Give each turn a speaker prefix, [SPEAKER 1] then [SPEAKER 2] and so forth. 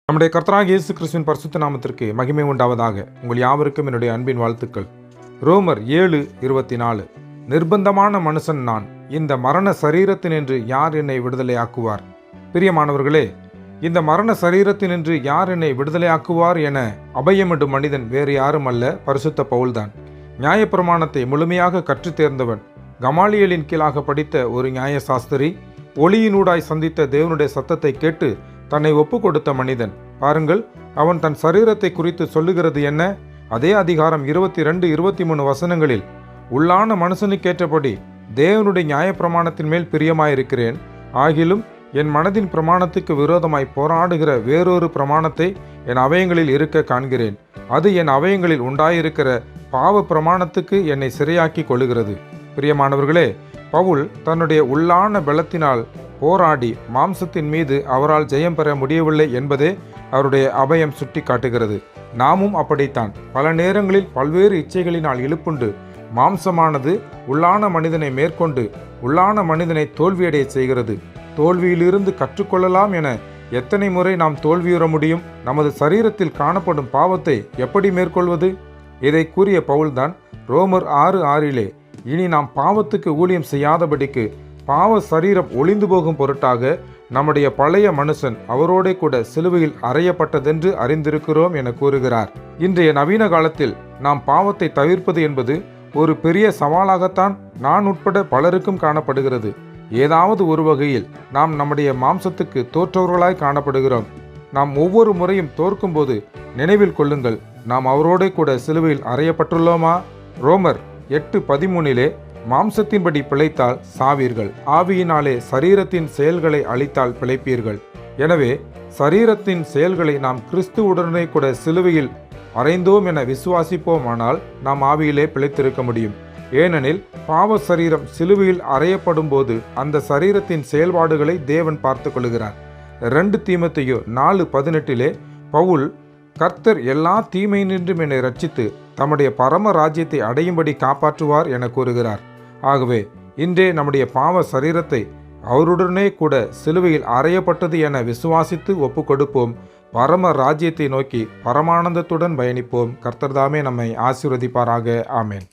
[SPEAKER 1] நம்முடைய கர்த்தராகிய இயேசு கிறிஸ்துவின் பரிசுத்த நாமத்திற்கு மகிமை உண்டாவதாக. உங்கள் யாவருக்கும் என்னுடைய அன்பின் வாழ்த்துக்கள். ரோமர் 7:24. நிர்பந்தமான மனுஷன் நான், இந்த மரண சரீரத்தினின்று யார் என்னை விடுதலையாக்குவார்? பிரியமானவர்களே, இந்த மரண சரீரத்தினின்று யார் என்னை விடுதலையாக்குவார் என அபயமிடும் மனிதன் வேறு யாரும் அல்ல, பரிசுத்த பவுல்தான். நியாயப்பிரமாணத்தை முழுமையாக கற்றுத் தேர்ந்தவன், கமாலியலின் கீழாக படித்த ஒரு நியாயசாஸ்திரி, ஒளியினூடாய் சந்தித்த தேவனுடைய சத்தத்தை கேட்டு தன்னை ஒப்பு கொடுத்த மனிதன். பாருங்கள், அவன் தன் சரீரத்தை குறித்து சொல்லுகிறது என்ன? அதே அதிகாரம் 22-23 வசனங்களில், உள்ளான மனுஷனுக்கேற்றபடி தேவனுடைய நியாயப்பிரமாணத்தின் மேல் பிரியமாயிருக்கிறேன், ஆகிலும் என் மனதின் பிரமாணத்துக்கு விரோதமாய் போராடுகிற வேறொரு பிரமாணத்தை என் அவயங்களில் இருக்க காண்கிறேன். அது என் அவயங்களில் உண்டாயிருக்கிற பாவ பிரமாணத்துக்கு என்னை சிறையாக்கி கொள்ளுகிறது. பிரியமானவர்களே, பவுல் தன்னுடைய உள்ளான பலத்தினால் போராடி மாம்சத்தின் மீது அவரால் ஜெயம் பெற முடியவில்லை என்பதே அவருடைய அபயம் சுட்டி காட்டுகிறது. நாமும் அப்படித்தான். பல நேரங்களில் பல்வேறு இச்சைகளினால் இழுப்புண்டு மாம்சமானது உள்ளான மனிதனை மேற்கொண்டு உள்ளான மனிதனை தோல்வியடைய செய்கிறது. தோல்வியிலிருந்து கற்றுக்கொள்ளலாம் என எத்தனை முறை நாம் தோல்வியுற முடியும்? நமது சரீரத்தில் காணப்படும் பாவத்தை எப்படி மேற்கொள்வது? இதை கூறிய பவுல்தான் ரோமர் 6:6 இனி நாம் பாவத்துக்கு ஊழியம் செய்யாதபடிக்கு பாவ சரீரம் ஒளிந்து போகும் பொருட்டாக நம்முடைய பழைய மனுஷன் அவரோட கூட சிலுவையில் அறையப்பட்டதென்று அறிந்திருக்கிறோம் என கூறுகிறார். இன்றைய நவீன காலத்தில் நாம் பாவத்தை தவிர்ப்பது என்பது ஒரு பெரிய சவாலாகத்தான் நான் உட்பட பலருக்கும் காணப்படுகிறது. ஏதாவது ஒரு வகையில் நாம் நம்முடைய மாம்சத்துக்கு தோற்றவர்களாய் காணப்படுகிறோம். நாம் ஒவ்வொரு முறையும் தோற்கும்போது நினைவில் கொள்ளுங்கள், நாம் அவரோட கூட சிலுவையில் அறையப்பட்டுள்ளோமா? ரோமர் 8:13 மாம்சத்தின்படி பிழைத்தால் சாவீர்கள், ஆவியினாலே சரீரத்தின் செயல்களை அழித்தால் பிழைப்பீர்கள். எனவே சரீரத்தின் செயல்களை நாம் கிறிஸ்துவுடனே கூட சிலுவையில் அறைந்தோம் என விசுவாசிப்போமானால் நாம் ஆவியிலே பிழைத்திருக்க முடியும். ஏனெனில் பாவ சரீரம் சிலுவையில் அறையப்படும் போது அந்த சரீரத்தின் செயல்பாடுகளை தேவன் பார்த்து கொள்கிறார். 2 தீமோத்தேயு 4:18 பவுல், கர்த்தர் எல்லா தீமையினின்றும் என்னை ரட்சித்து தம்முடைய பரம ராஜ்யத்தை அடையும்படி காப்பாற்றுவார் என கூறுகிறார். ஆகவே இன்றே நம்முடைய பாவ சரீரத்தை அவருடனே கூட சிலுவையில் அறையப்பட்டது என விசுவாசித்து ஒப்பு கொடுப்போம். பரம ராஜ்யத்தை நோக்கி பரமானந்தத்துடன் பயணிப்போம். கர்த்தர் தாமே நம்மை ஆசீர்வதிப்பாராக. ஆமேன்.